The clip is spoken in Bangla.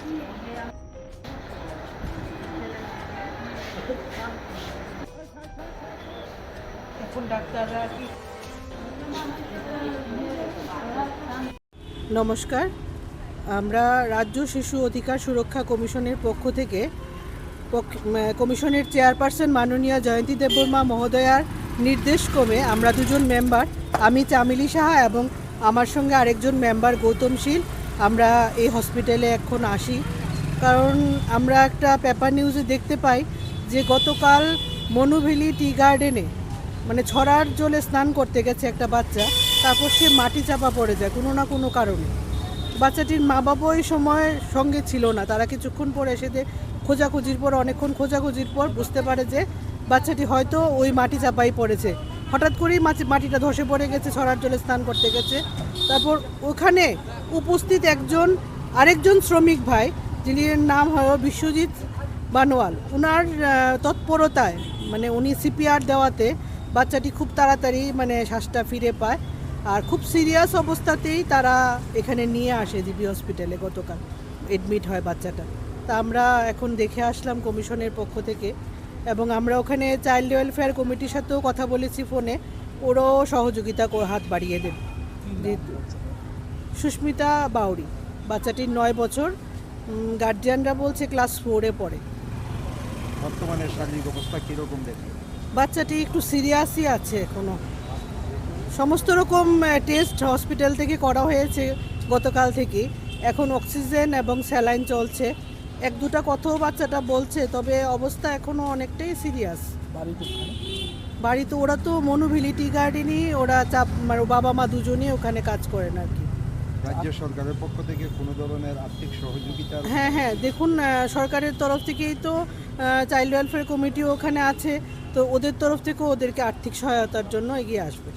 এখন ডাক্তাররা কি নমস্কার, আমরা রাজ্য শিশু অধিকার সুরক্ষা কমিশনের পক্ষ থেকে কমিশনের চেয়ারপারসন মাননীয় জয়ন্তী দেববর্মা মহোদয়ার নির্দেশক্রমে আমরা দুজন মেম্বার, আমি চামেলি সাহা এবং আমার সঙ্গে আরেকজন মেম্বার গৌতম শীল, আমরা এই হসপিটালে এখন আসি। কারণ আমরা একটা পেপার নিউজে দেখতে পাই যে গতকাল মনুভেলি টি গার্ডেনে মানে ছড়ার জলে স্নান করতে গেছে একটা বাচ্চা, তারপর সে মাটি চাপা পড়ে যায় কোনো না কোনো কারণে। বাচ্চাটির মা বাবা ওই সময় সঙ্গে ছিল না, তারা কিছুক্ষণ পরে এসে অনেকক্ষণ খোঁজাখুঁজির পর বুঝতে পারে যে বাচ্চাটি হয়তো ওই মাটি চাপাই পড়েছে। হঠাৎ করেই মাটিটা ধসে পড়ে গেছে, ছড়ার জলে স্নান করতে গেছে। তারপর ওখানে উপস্থিত আরেকজন শ্রমিক ভাই, যিনি নাম হয় বিশ্বজিৎ বানোয়াল, ওনার তৎপরতায় মানে উনি সিপিআর দেওয়াতে বাচ্চাটি খুব তাড়াতাড়ি মানে শ্বাসটা ফিরে পায়। আর খুব সিরিয়াস অবস্থাতেই তারা এখানে নিয়ে আসে জিবি হসপিটালে, গতকাল এডমিট হয় বাচ্চাটা। তা আমরা এখন দেখে আসলাম কমিশনের পক্ষ থেকে, এবং আমরা ওখানে চাইল্ড ওয়েলফেয়ার কমিটির সাথেও কথা বলেছি ফোনে, ওরাও সহযোগিতা হাত বাড়িয়ে দেবে। সুস্মিতা বাউরি, বাচ্চাটির 9 বছর, গার্জিয়ানরা বলছে ক্লাস 4-এ পড়ে। বর্তমানে শারীরিক অবস্থা কীরকম দেখে? বাচ্চাটি একটু সিরিয়াসই আছে, এখনও সমস্ত রকম টেস্ট হসপিটাল থেকে করা হয়েছে গতকাল থেকে। এখন অক্সিজেন এবং স্যালাইন চলছে, 1-2টা কথাও বাচ্চাটা বলছে, তবে অবস্থা এখনও অনেকটাই সিরিয়াস। বাড়িতে ওরা তো মনুভেলি টি গার্ডেনই, ওরা বাবা মা দুজনেই ওখানে কাজ করেন আর কি। রাজ্য সরকারের পক্ষ থেকে কোনো ধরনের আর্থিক সহযোগিতা? হ্যাঁ, দেখুন সরকারের তরফ থেকেই তো চাইল্ড ওয়েলফেয়ার কমিটি ওখানে আছে, তো ওদের তরফ থেকেও ওদেরকে আর্থিক সহায়তার জন্য এগিয়ে আসবে।